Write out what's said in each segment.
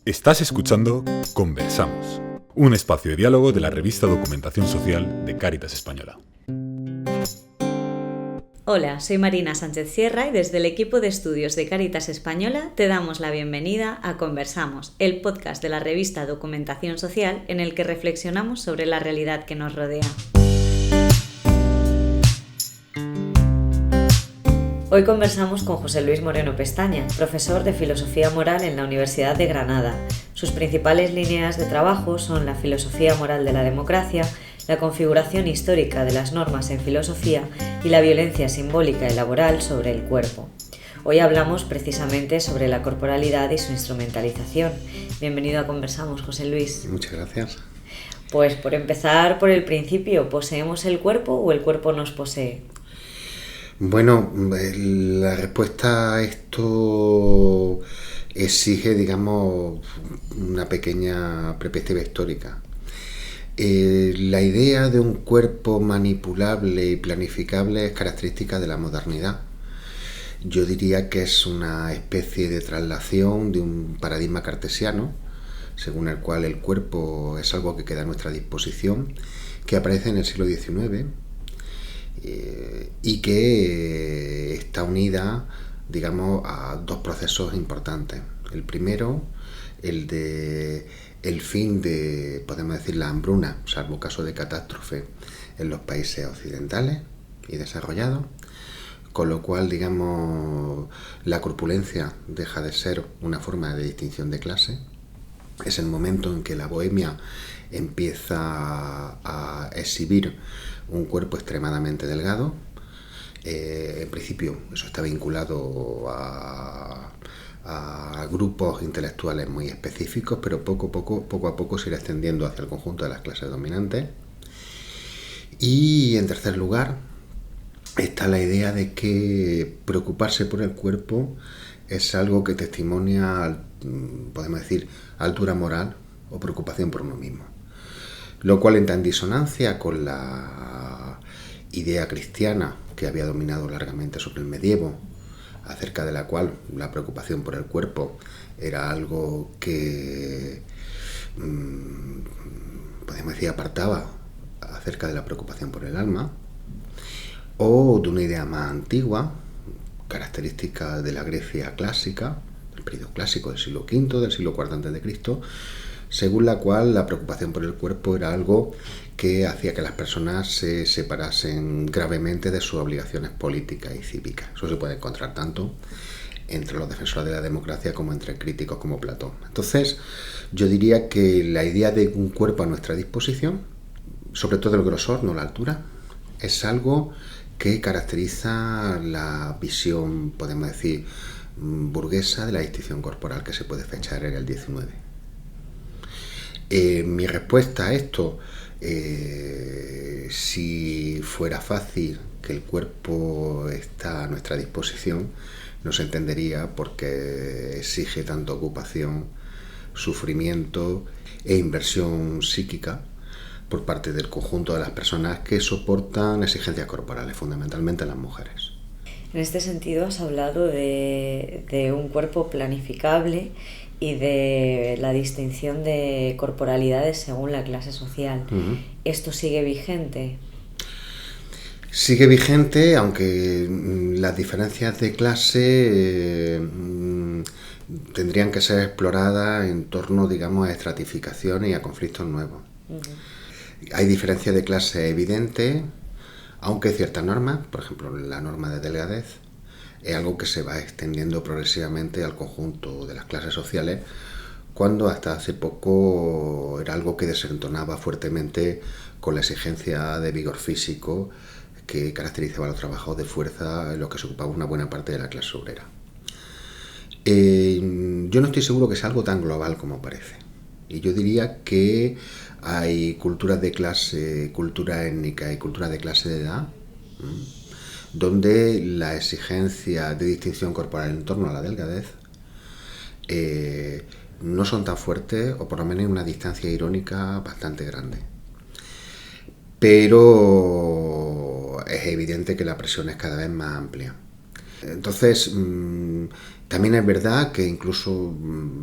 Estás escuchando Conversamos, un espacio de diálogo de la revista Documentación Social de Cáritas Española. Hola, soy Marina Sánchez Sierra y desde el equipo de estudios de Cáritas Española te damos la bienvenida a Conversamos, el podcast de la revista Documentación Social en el que reflexionamos sobre la realidad que nos rodea. Hoy conversamos con José Luis Moreno Pestaña, profesor de Filosofía Moral en la Universidad de Granada. Sus principales líneas de trabajo son la filosofía moral de la democracia, la configuración histórica de las normas en filosofía y la violencia simbólica y laboral sobre el cuerpo. Hoy hablamos precisamente sobre la corporalidad y su instrumentalización. Bienvenido a Conversamos, José Luis. Muchas gracias. Pues por empezar por el principio, ¿poseemos el cuerpo o el cuerpo nos posee? Bueno, la respuesta a esto exige, digamos, una pequeña perspectiva histórica. La idea de un cuerpo manipulable y planificable es característica de la modernidad. Yo diría que es una especie de traslación de un paradigma cartesiano, según el cual el cuerpo es algo que queda a nuestra disposición, que aparece en el siglo XIX, y que está unida, digamos, a dos procesos importantes. El primero, el fin de, podemos decir, la hambruna, salvo caso de catástrofe, en los países occidentales y desarrollados, con lo cual, digamos, la corpulencia deja de ser una forma de distinción de clase. Es el momento en que la bohemia empieza a exhibir un cuerpo extremadamente delgado. En principio eso está vinculado a grupos intelectuales muy específicos, pero poco a poco se irá extendiendo hacia el conjunto de las clases dominantes. Y en tercer lugar está la idea de que preocuparse por el cuerpo es algo que testimonia, podemos decir, altura moral o preocupación por uno mismo, lo cual entra en disonancia con la idea cristiana que había dominado largamente sobre el medievo, acerca de la cual la preocupación por el cuerpo era algo que, podemos decir, apartaba acerca de la preocupación por el alma, o de una idea más antigua, característica de la Grecia clásica, del periodo clásico del siglo V, del siglo IV a.C., según la cual la preocupación por el cuerpo era algo que hacía que las personas se separasen gravemente de sus obligaciones políticas y cívicas. Eso se puede encontrar tanto entre los defensores de la democracia como entre críticos como Platón. Entonces, yo diría que la idea de un cuerpo a nuestra disposición, sobre todo el grosor, no la altura, es algo que caracteriza la visión, podemos decir, burguesa de la distinción corporal que se puede fechar en el XIX. Mi respuesta a esto, si fuera fácil que el cuerpo está a nuestra disposición, no se entendería porque exige tanto ocupación, sufrimiento e inversión psíquica por parte del conjunto de las personas que soportan exigencias corporales, fundamentalmente las mujeres. En este sentido has hablado de un cuerpo planificable y de la distinción de corporalidades según la clase social. Uh-huh. ¿Esto sigue vigente? Sigue vigente, aunque las diferencias de clase tendrían que ser exploradas en torno, digamos, a estratificaciones y a conflictos nuevos. Uh-huh. Hay diferencias de clase evidentes, aunque ciertas normas, por ejemplo la norma de delgadez, es algo que se va extendiendo progresivamente al conjunto de las clases sociales, cuando hasta hace poco era algo que desentonaba fuertemente con la exigencia de vigor físico que caracterizaba a los trabajos de fuerza en los que se ocupaba una buena parte de la clase obrera. Yo no estoy seguro que sea algo tan global como parece, y yo diría que hay culturas de clase, cultura étnica y cultura de clase de edad, donde la exigencia de distinción corporal en torno a la delgadez no son tan fuertes, o por lo menos hay una distancia irónica bastante grande. Pero es evidente que la presión es cada vez más amplia. Entonces, también es verdad que incluso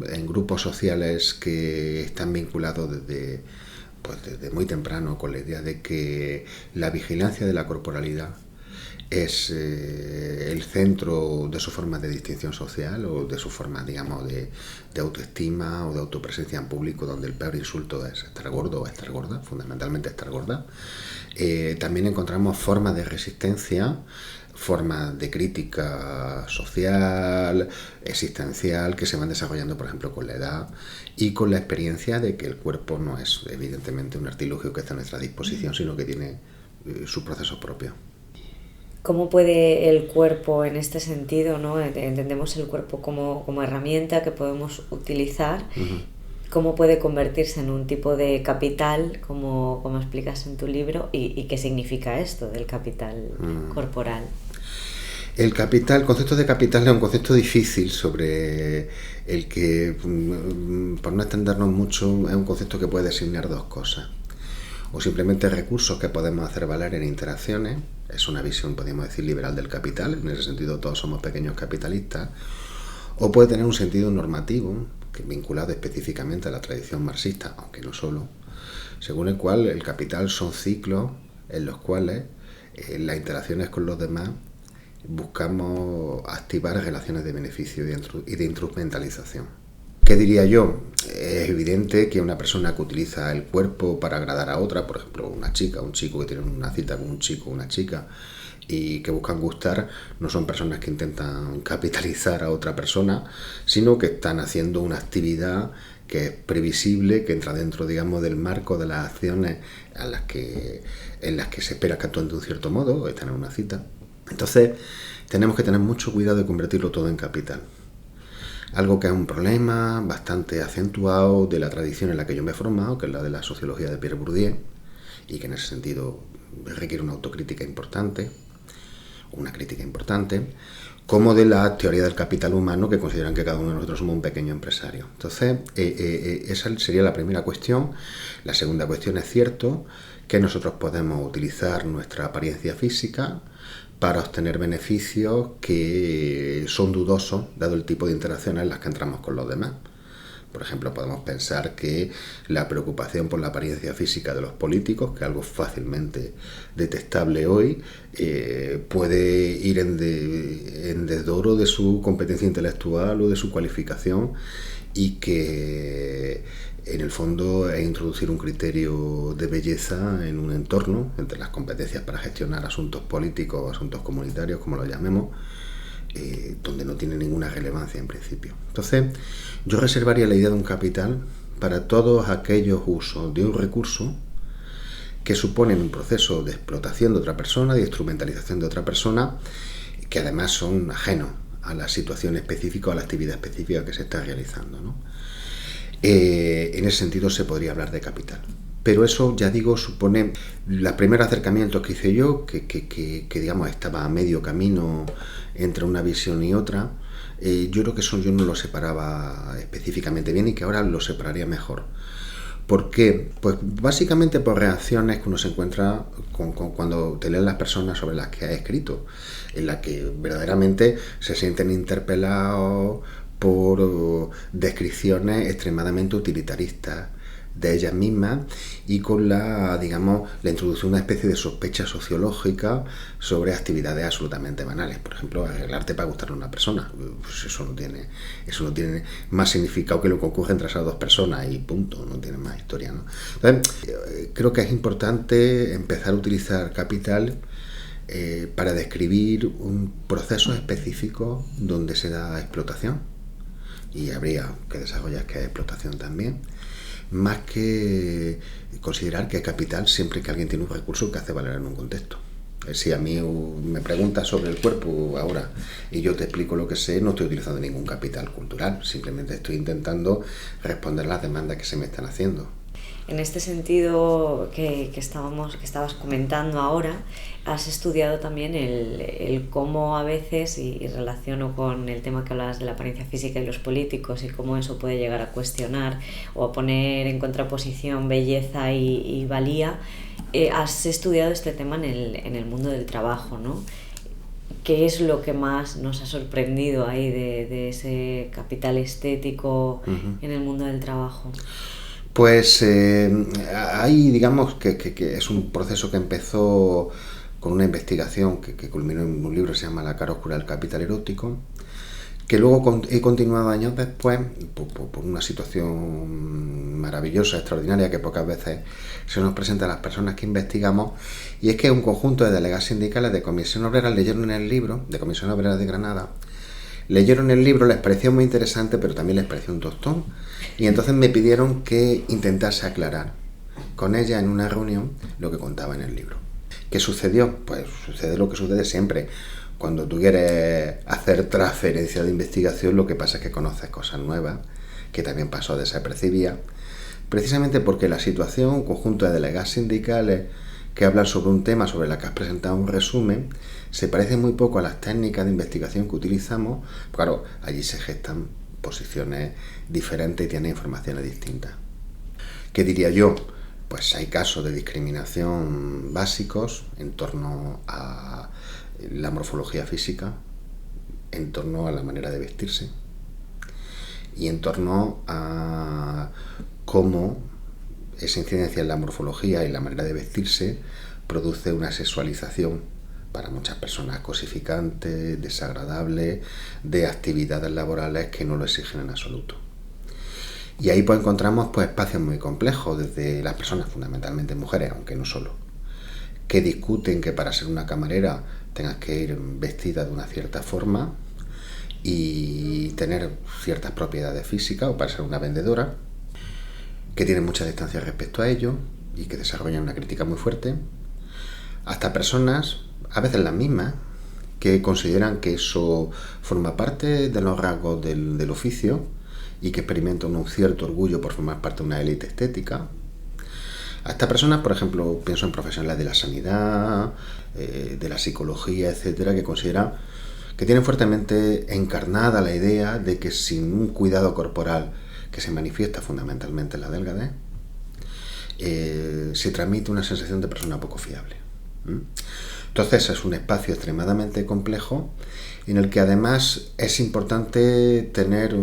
en grupos sociales que están vinculados desde muy temprano con la idea de que la vigilancia de la corporalidad es el centro de su forma de distinción social o de su forma, digamos, de autoestima o de autopresencia en público, donde el peor insulto es estar gordo o estar gorda, fundamentalmente estar gorda. También encontramos formas de resistencia, formas de crítica social, existencial, que se van desarrollando, por ejemplo, con la edad y con la experiencia de que el cuerpo no es evidentemente un artilugio que está a nuestra disposición, sino que tiene su proceso propio. ¿Cómo puede el cuerpo, en este sentido, ¿no? Entendemos el cuerpo como herramienta que podemos utilizar, cómo puede convertirse en un tipo de capital, como explicas en tu libro, y qué significa esto del capital corporal? El concepto de capital es un concepto difícil sobre el que, por no extendernos mucho, es un concepto que puede designar dos cosas. O simplemente recursos que podemos hacer valer en interacciones, es una visión, podríamos decir, liberal del capital, en ese sentido todos somos pequeños capitalistas, o puede tener un sentido normativo, que vinculado específicamente a la tradición marxista, aunque no solo, según el cual el capital son ciclos en los cuales las interacciones con los demás buscamos activar relaciones de beneficio y de instrumentalización. ¿Qué diría yo? Es evidente que una persona que utiliza el cuerpo para agradar a otra, por ejemplo, una chica, un chico que tiene una cita con un chico o una chica y que buscan gustar, no son personas que intentan capitalizar a otra persona, sino que están haciendo una actividad que es previsible, que entra dentro, digamos, del marco de las acciones en las que se espera que actúen de un cierto modo, están en una cita. Entonces, tenemos que tener mucho cuidado de convertirlo todo en capital. Algo que es un problema bastante acentuado de la tradición en la que yo me he formado, que es la de la sociología de Pierre Bourdieu, y que en ese sentido requiere una autocrítica importante, una crítica importante, como de la teoría del capital humano, que consideran que cada uno de nosotros somos un pequeño empresario. Entonces, esa sería la primera cuestión. La segunda cuestión es cierto que nosotros podemos utilizar nuestra apariencia física para obtener beneficios que son dudosos, dado el tipo de interacciones en las que entramos con los demás. Por ejemplo, podemos pensar que la preocupación por la apariencia física de los políticos, que es algo fácilmente detectable hoy, puede ir en desdoro de su competencia intelectual o de su cualificación, y que en el fondo es introducir un criterio de belleza en un entorno, entre las competencias para gestionar asuntos políticos o asuntos comunitarios, como lo llamemos, donde no tiene ninguna relevancia en principio. Entonces, yo reservaría la idea de un capital para todos aquellos usos de un recurso que suponen un proceso de explotación de otra persona, de instrumentalización de otra persona, que además son ajenos a la situación específica o a la actividad específica que se está realizando, ¿no? En ese sentido se podría hablar de capital. Pero eso, ya digo, supone los primeros acercamientos que hice yo, que digamos estaba a medio camino entre una visión y otra. Yo creo que eso yo no lo separaba específicamente bien y que ahora lo separaría mejor. ¿Por qué? Pues básicamente por reacciones que uno se encuentra cuando te leen las personas sobre las que ha escrito, en las que verdaderamente se sienten interpelados por descripciones extremadamente utilitaristas de ellas mismas y con la introducción de una especie de sospecha sociológica sobre actividades absolutamente banales. Por ejemplo, arreglarte para gustar a una persona. Pues eso no tiene más significado que lo que ocurre entre esas dos personas y punto, no tiene más historia, ¿no? Entonces, creo que es importante empezar a utilizar capital para describir un proceso específico donde se da explotación, y habría que desarrollar que hay explotación también, más que considerar que hay capital siempre que alguien tiene un recurso que hace valer en un contexto. Si a mí me preguntas sobre el cuerpo ahora y yo te explico lo que sé, no estoy utilizando ningún capital cultural, simplemente estoy intentando responder las demandas que se me están haciendo. En este sentido que estabas comentando ahora, has estudiado también el cómo a veces, y relaciono con el tema que hablabas de la apariencia física y los políticos, y cómo eso puede llegar a cuestionar o a poner en contraposición belleza y valía, has estudiado este tema en el mundo del trabajo, ¿no? ¿qué es lo que más nos ha sorprendido ahí de ese capital estético en el mundo del trabajo? Pues ahí digamos que es un proceso que empezó con una investigación que culminó en un libro que se llama La cara oscura del capital erótico, que luego he continuado años después por una situación maravillosa, extraordinaria, que pocas veces se nos presenta a las personas que investigamos, y es que un conjunto de delegadas sindicales de Comisión Obrera leyeron el libro, de Comisión Obrera de Granada, leyeron el libro, les pareció muy interesante, pero también les pareció un tostón, y entonces me pidieron que intentase aclarar con ella en una reunión lo que contaba en el libro. ¿Qué sucedió? Pues sucede lo que sucede siempre. Cuando tú quieres hacer transferencia de investigación, lo que pasa es que conoces cosas nuevas, que también pasó desapercibida, precisamente porque la situación, un conjunto de delegados sindicales que hablan sobre un tema sobre el que has presentado un resumen, se parece muy poco a las técnicas de investigación que utilizamos. Claro, allí se gestan posiciones diferentes y tienen informaciones distintas. ¿Qué diría yo? Pues hay casos de discriminación básicos en torno a la morfología física, en torno a la manera de vestirse y en torno a cómo esa incidencia en la morfología y la manera de vestirse produce una sexualización para muchas personas cosificante, desagradable, de actividades laborales que no lo exigen en absoluto. Y ahí pues encontramos pues espacios muy complejos, desde las personas, fundamentalmente mujeres, aunque no solo, que discuten que para ser una camarera tengas que ir vestida de una cierta forma y tener ciertas propiedades físicas, o para ser una vendedora, que tienen mucha distancia respecto a ello y que desarrollan una crítica muy fuerte, hasta personas, a veces las mismas, que consideran que eso forma parte de los rasgos del oficio y que experimentan un cierto orgullo por formar parte de una élite estética. Hasta personas, por ejemplo, pienso en profesionales de la sanidad, de la psicología, etcétera, que consideran que tienen fuertemente encarnada la idea de que sin un cuidado corporal que se manifiesta fundamentalmente en la delgadez, se transmite una sensación de persona poco fiable. Entonces es un espacio extremadamente complejo en el que además es importante tener,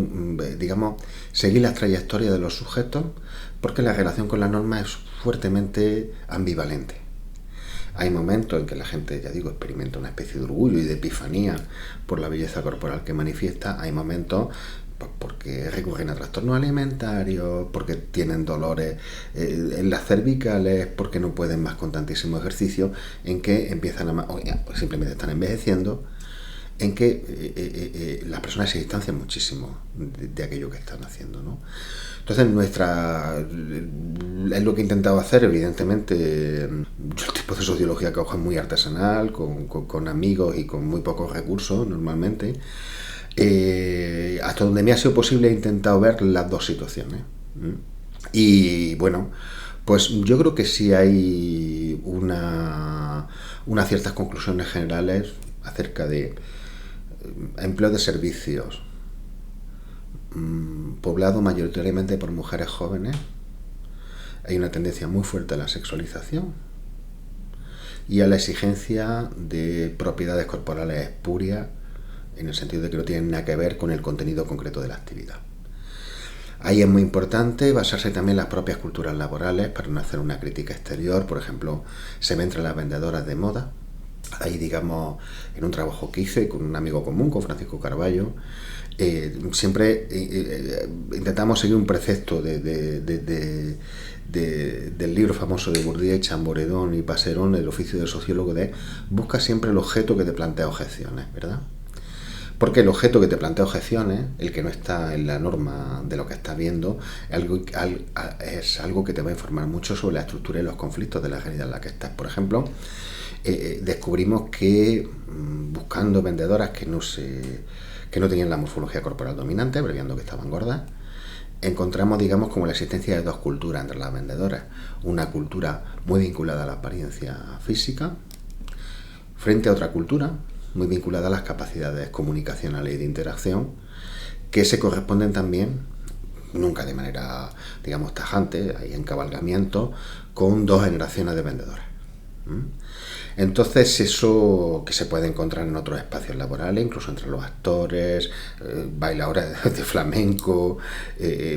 digamos, seguir las trayectorias de los sujetos, porque la relación con la norma es fuertemente ambivalente. Hay momentos en que la gente, ya digo, experimenta una especie de orgullo y de epifanía por la belleza corporal que manifiesta. Hay momentos pues, porque recurren a trastornos alimentarios, porque tienen dolores en las cervicales, porque no pueden más con tantísimo ejercicio, en que empiezan o simplemente están envejeciendo, en que las personas se distancian muchísimo de aquello que están haciendo, ¿no? Entonces es lo que he intentado hacer, evidentemente. Yo el tipo de sociología que hago es muy artesanal, con amigos y con muy pocos recursos normalmente. Hasta donde me ha sido posible he intentado ver las dos situaciones. Y bueno, pues yo creo que sí hay unas ciertas conclusiones generales acerca de empleo de servicios poblado mayoritariamente por mujeres jóvenes. Hay una tendencia muy fuerte a la sexualización y a la exigencia de propiedades corporales espurias, en el sentido de que no tienen nada que ver con el contenido concreto de la actividad. Ahí es muy importante basarse también en las propias culturas laborales para no hacer una crítica exterior. Por ejemplo, se ven entre las vendedoras de moda. Ahí, digamos, en un trabajo que hice con un amigo común, con Francisco Carballo, siempre intentamos seguir un precepto del libro famoso de Bourdieu, Chamboredón y Passerón, El oficio del sociólogo, de busca siempre el objeto que te plantea objeciones, ¿verdad? Porque el objeto que te plantea objeciones, el que no está en la norma de lo que estás viendo, es algo que te va a informar mucho sobre la estructura y los conflictos de la realidad en la que estás. Por ejemplo, descubrimos que buscando vendedoras que no tenían la morfología corporal dominante, abreviando que estaban gordas, encontramos, digamos, como la existencia de dos culturas entre las vendedoras. Una cultura muy vinculada a la apariencia física, frente a otra cultura muy vinculada a las capacidades comunicacionales y de interacción, que se corresponden también, nunca de manera, digamos, tajante, hay encabalgamiento, con dos generaciones de vendedoras. Entonces eso que se puede encontrar en otros espacios laborales, incluso entre los actores, bailadores de flamenco,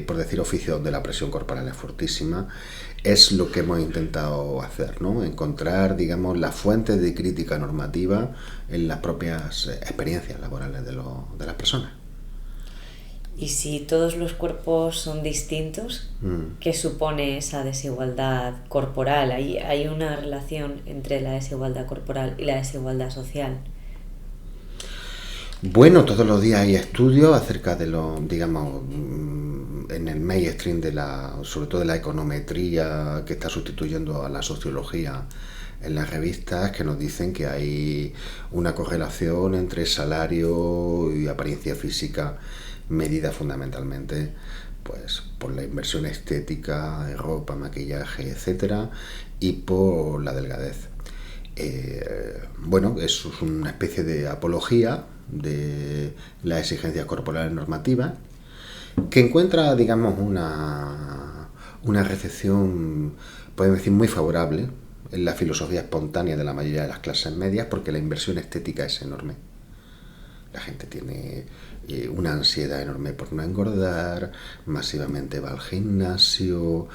por decir oficios donde la presión corporal es fortísima, es lo que hemos intentado hacer, ¿no? Encontrar, digamos, las fuentes de crítica normativa en las propias experiencias laborales de las personas. Y si todos los cuerpos son distintos, ¿qué supone esa desigualdad corporal? ¿Hay una relación entre la desigualdad corporal y la desigualdad social? Bueno, todos los días hay estudios acerca de lo, digamos, en el mainstream sobre todo de la econometría que está sustituyendo a la sociología en las revistas, que nos dicen que hay una correlación entre salario y apariencia física, medida fundamentalmente pues por la inversión estética, ropa, maquillaje, etcétera, y por la delgadez. Bueno, eso es una especie de apología de las exigencias corporales normativas que encuentra, digamos, una recepción, podemos decir, muy favorable en la filosofía espontánea de la mayoría de las clases medias, porque la inversión estética es enorme. La gente tiene una ansiedad enorme por no engordar, masivamente va al gimnasio,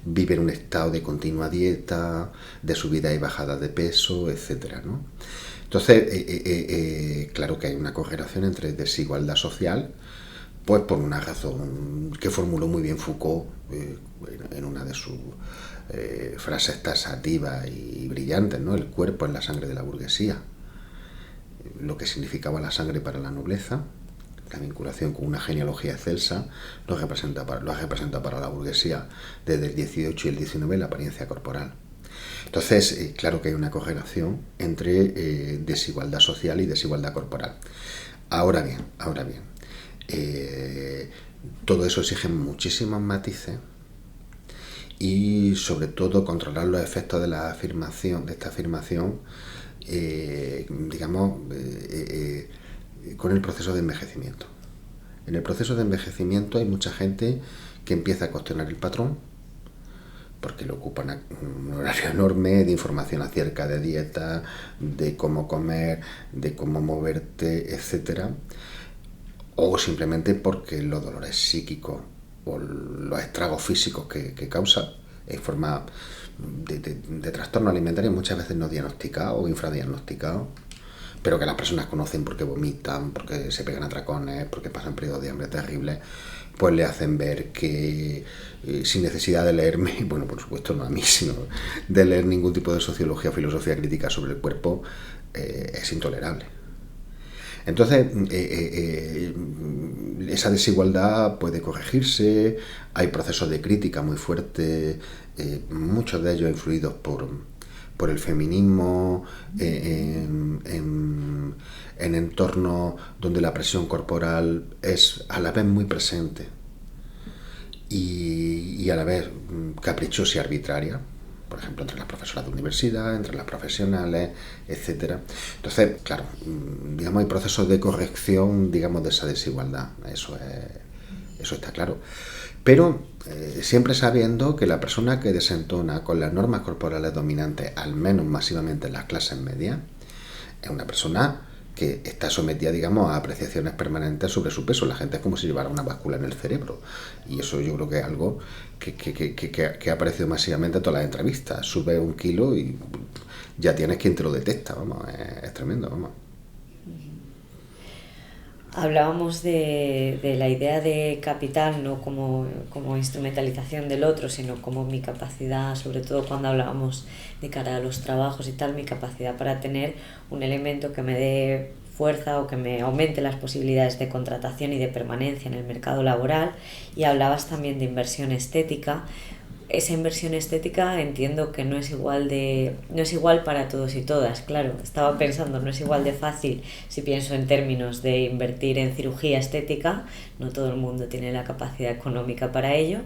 vive en un estado de continua dieta, de subida y bajada de peso, etcétera, ¿no? Entonces, claro que hay una correlación entre desigualdad social, pues por una razón que formuló muy bien Foucault en una de sus frases taxativas y brillantes, ¿no? El cuerpo es la sangre de la burguesía. Lo que significaba la sangre para la nobleza, la vinculación con una genealogía excelsa, lo ha representado para la burguesía desde el 18 y el 19 la apariencia corporal. Entonces, claro que hay una correlación entre desigualdad social y desigualdad corporal. Ahora bien, todo eso exige muchísimos matices y sobre todo controlar los efectos de esta afirmación, con el proceso de envejecimiento. En el proceso de envejecimiento hay mucha gente que empieza a cuestionar el patrón porque le ocupa un horario enorme de información acerca de dieta, de cómo comer, de cómo moverte, etcétera, o simplemente porque los dolores psíquicos o los estragos físicos que causa en forma de trastorno alimentario muchas veces no diagnosticado o infradiagnosticado, pero que las personas conocen porque vomitan, porque se pegan atracones, porque pasan periodos de hambre terribles, pues le hacen ver que sin necesidad de leerme, bueno, por supuesto no a mí, sino de leer ningún tipo de sociología o filosofía crítica sobre el cuerpo, es intolerable. Entonces, esa desigualdad puede corregirse, hay procesos de crítica muy fuertes, muchos de ellos influidos por el feminismo, en entornos donde la presión corporal es a la vez muy presente y a la vez caprichosa y arbitraria, por ejemplo, entre las profesoras de universidad, entre las profesionales, etcétera. Entonces, claro, digamos, hay procesos de corrección, digamos, de esa desigualdad, eso está claro. Pero siempre sabiendo que la persona que desentona con las normas corporales dominantes, al menos masivamente en las clases medias, es una persona que está sometida, digamos, a apreciaciones permanentes sobre su peso. La gente es como si llevara una báscula en el cerebro. Y eso yo creo que es algo que ha aparecido masivamente en todas las entrevistas. Sube 1 kilo y ya tienes quien te lo detecta, vamos, es tremendo, vamos. Hablábamos de la idea de capital no como instrumentalización del otro, sino como mi capacidad, sobre todo cuando hablábamos de cara a los trabajos y tal, mi capacidad para tener un elemento que me dé fuerza o que me aumente las posibilidades de contratación y de permanencia en el mercado laboral. Y hablabas también de inversión estética. Esa inversión estética entiendo que no es igual para todos y todas, claro. Estaba pensando, no es igual de fácil si pienso en términos de invertir en cirugía estética, no todo el mundo tiene la capacidad económica para ello,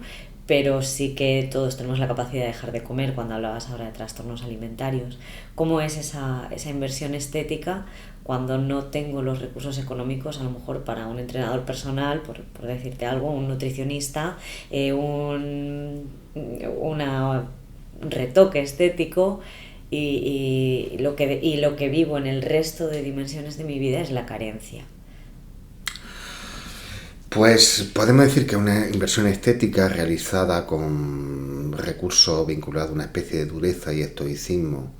pero sí que todos tenemos la capacidad de dejar de comer, cuando hablabas ahora de trastornos alimentarios. ¿Cómo es esa inversión estética cuando no tengo los recursos económicos, a lo mejor para un entrenador personal, por decirte algo, un nutricionista, un retoque estético? y lo que vivo en el resto de dimensiones de mi vida es la carencia. Pues podemos decir que una inversión estética realizada con recursos vinculados a una especie de dureza y estoicismo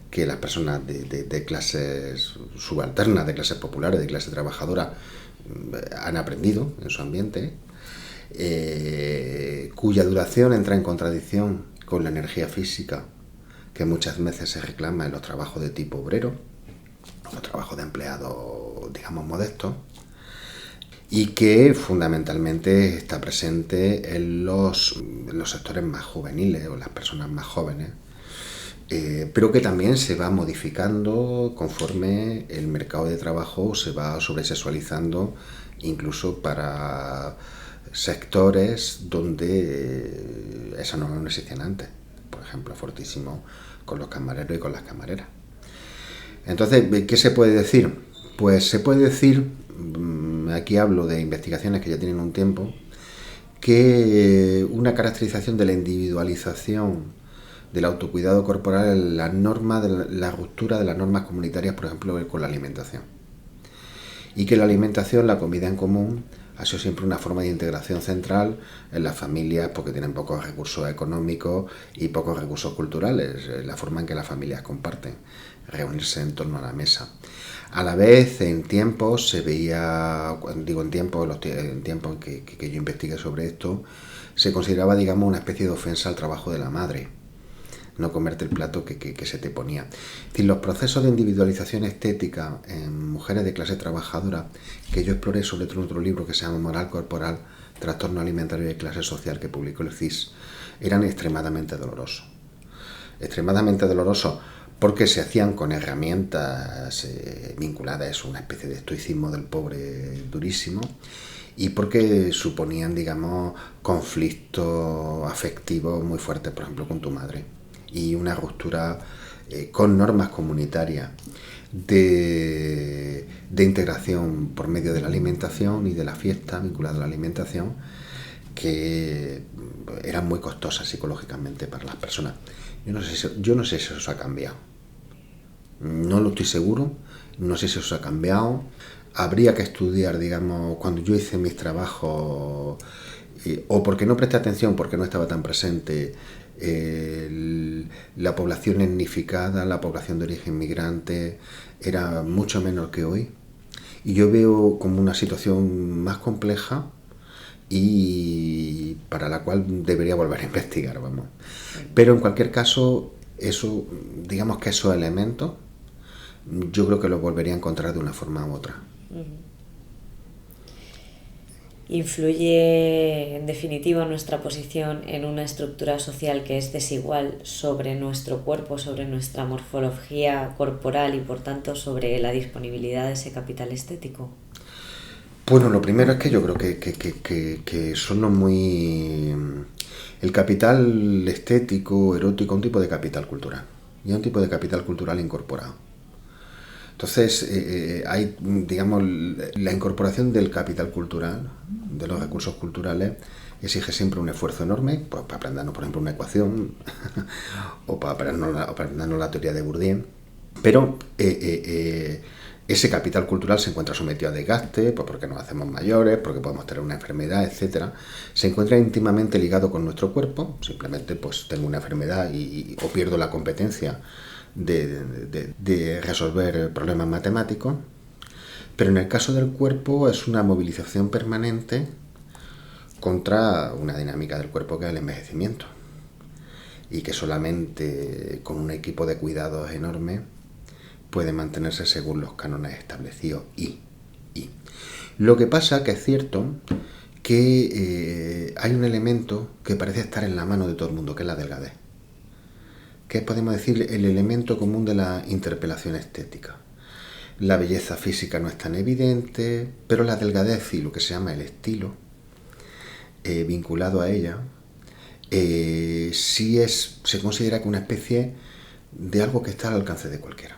que las personas de clases subalternas, de clases populares, de clase trabajadora han aprendido en su ambiente, cuya duración entra en contradicción con la energía física que muchas veces se reclama en los trabajos de tipo obrero, los trabajos de empleados, digamos, modestos, y que fundamentalmente está presente en los sectores más juveniles o las personas más jóvenes, pero que también se va modificando conforme el mercado de trabajo se va sobresexualizando, incluso para sectores donde esa norma no existían antes. Por ejemplo, fortísimo con los camareros y con las camareras. Entonces, ¿qué se puede decir? Pues se puede decir, aquí hablo de investigaciones que ya tienen un tiempo, que una caracterización de la individualización del autocuidado corporal es la ruptura de las normas comunitarias, por ejemplo, con la alimentación. Y que la alimentación, la comida en común, ha sido siempre una forma de integración central en las familias porque tienen pocos recursos económicos y pocos recursos culturales, la forma en que las familias comparten, reunirse en torno a la mesa. A la vez, en tiempos se veía, digo en tiempos en que yo investigué sobre esto, se consideraba, digamos, una especie de ofensa al trabajo de la madre, no comerte el plato que se te ponía. Es decir, los procesos de individualización estética en mujeres de clase trabajadora, que yo exploré sobre todo en otro libro que se llama Moral Corporal, Trastorno Alimentario de Clase Social, que publicó el CIS, eran extremadamente dolorosos. Extremadamente dolorosos porque se hacían con herramientas vinculadas a una especie de estoicismo del pobre durísimo, y porque suponían, digamos, conflictos afectivos muy fuertes, por ejemplo, con tu madre, y una ruptura con normas comunitarias de integración por medio de la alimentación y de la fiesta vinculada a la alimentación, que eran muy costosas psicológicamente para las personas. Yo no sé si eso ha cambiado. No lo estoy seguro, no sé si eso ha cambiado. Habría que estudiar, digamos, cuando yo hice mis trabajos, o porque no presté atención, porque no estaba tan presente, la población etnificada, la población de origen migrante, era mucho menor que hoy. Y yo veo como una situación más compleja y para la cual debería volver a investigar, vamos. Pero en cualquier caso, eso, digamos que esos elementos, yo creo que los volvería a encontrar de una forma u otra. Influye, en definitiva, nuestra posición en una estructura social que es desigual sobre nuestro cuerpo, sobre nuestra morfología corporal y, por tanto, sobre la disponibilidad de ese capital estético. Bueno, lo primero es que yo creo que son muy... El capital estético, erótico, un tipo de capital cultural. Y un tipo de capital cultural incorporado. Entonces, hay, digamos, la incorporación del capital cultural, de los recursos culturales, exige siempre un esfuerzo enorme, pues para aprendernos, por ejemplo, una ecuación, o para aprendernos la teoría de Bourdieu. Pero ese capital cultural se encuentra sometido a desgaste, pues porque nos hacemos mayores, porque podemos tener una enfermedad, etcétera. Se encuentra íntimamente ligado con nuestro cuerpo, simplemente pues tengo una enfermedad o pierdo la competencia de resolver problemas matemáticos, pero en el caso del cuerpo es una movilización permanente contra una dinámica del cuerpo que es el envejecimiento, y que solamente con un equipo de cuidados enorme puede mantenerse según los cánones establecidos. Lo que pasa que es cierto que hay un elemento que parece estar en la mano de todo el mundo, que es la delgadez, que es, podemos decir, el elemento común de la interpelación estética. La belleza física no es tan evidente, pero la delgadez y lo que se llama el estilo vinculado a ella, se considera que una especie de algo que está al alcance de cualquiera.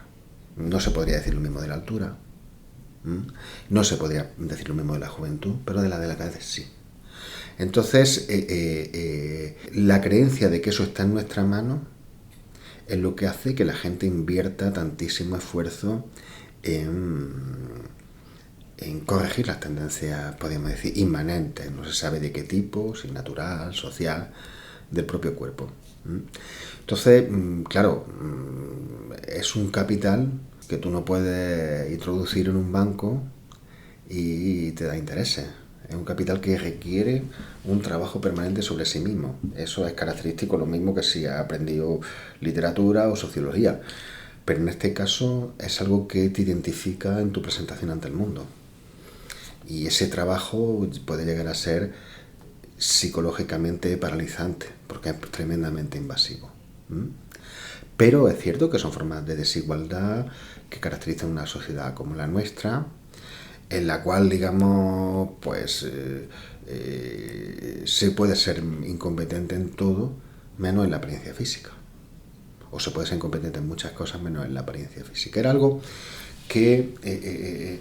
No se podría decir lo mismo de la altura, no se podría decir lo mismo de la juventud, pero de la delgadez sí. Entonces, la creencia de que eso está en nuestra mano es lo que hace que la gente invierta tantísimo esfuerzo en corregir las tendencias, podríamos decir, inmanentes, no se sabe de qué tipo, si natural, social, del propio cuerpo. Entonces, claro, es un capital que tú no puedes introducir en un banco y te da intereses. Es un capital que requiere un trabajo permanente sobre sí mismo. Eso es característico, lo mismo que si has aprendido literatura o sociología. Pero en este caso es algo que te identifica en tu presentación ante el mundo. Y ese trabajo puede llegar a ser psicológicamente paralizante, porque es tremendamente invasivo. Pero es cierto que son formas de desigualdad que caracterizan una sociedad como la nuestra, en la cual, digamos, pues se puede ser incompetente en todo, menos en la apariencia física. O se puede ser incompetente en muchas cosas, menos en la apariencia física. Era algo que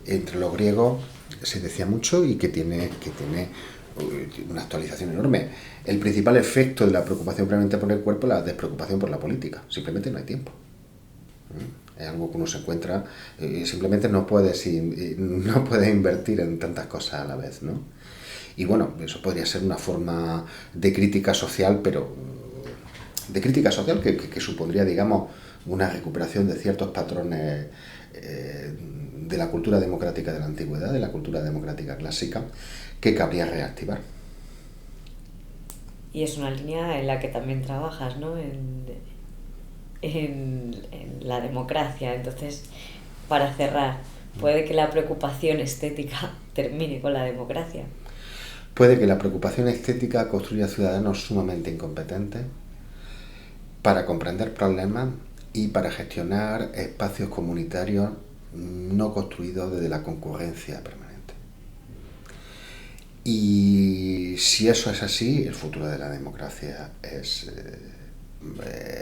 entre los griegos se decía mucho y que tiene una actualización enorme. El principal efecto de la preocupación previamente por el cuerpo es la despreocupación por la política. Simplemente no hay tiempo. Es algo que uno se encuentra, simplemente no puedes invertir en tantas cosas a la vez, ¿no? Y bueno, eso podría ser una forma de crítica social, pero de crítica social que supondría, digamos, una recuperación de ciertos patrones de la cultura democrática de la antigüedad, de la cultura democrática clásica, que cabría reactivar. Y es una línea en la que también trabajas, ¿no? En la democracia. Entonces, para cerrar, ¿puede que la preocupación estética termine con la democracia? Puede que la preocupación estética construya ciudadanos sumamente incompetentes para comprender problemas y para gestionar espacios comunitarios no construidos desde la concurrencia permanente. Y si eso es así, el futuro de la democracia es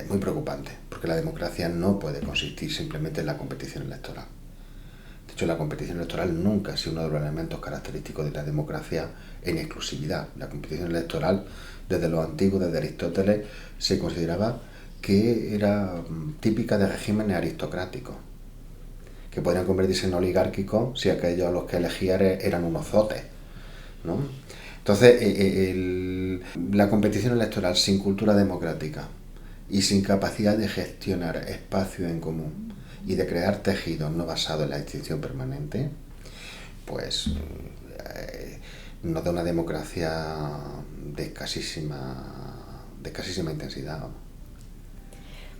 muy preocupante, porque la democracia no puede consistir simplemente en la competición electoral. De hecho, la competición electoral nunca ha sido uno de los elementos característicos de la democracia en exclusividad. La competición electoral, desde los antiguos, desde Aristóteles, se consideraba que era típica de regímenes aristocráticos, que podrían convertirse en oligárquicos si aquellos a los que elegían eran unos zotes, ¿no? Entonces, la competición electoral sin cultura democrática y sin capacidad de gestionar espacios en común y de crear tejidos no basados en la distinción permanente, pues nos da una democracia de escasísima intensidad.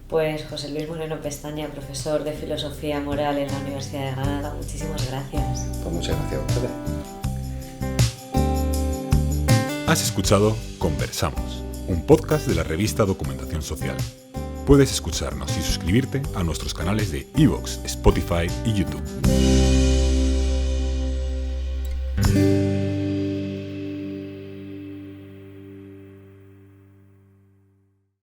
Pues José Luis Moreno Pestaña, profesor de Filosofía Moral en la Universidad de Granada, muchísimas gracias. Pues muchas gracias a ustedes. Has escuchado Conversamos, un podcast de la revista Documentación Social. Puedes escucharnos y suscribirte a nuestros canales de iVoox, Spotify y YouTube.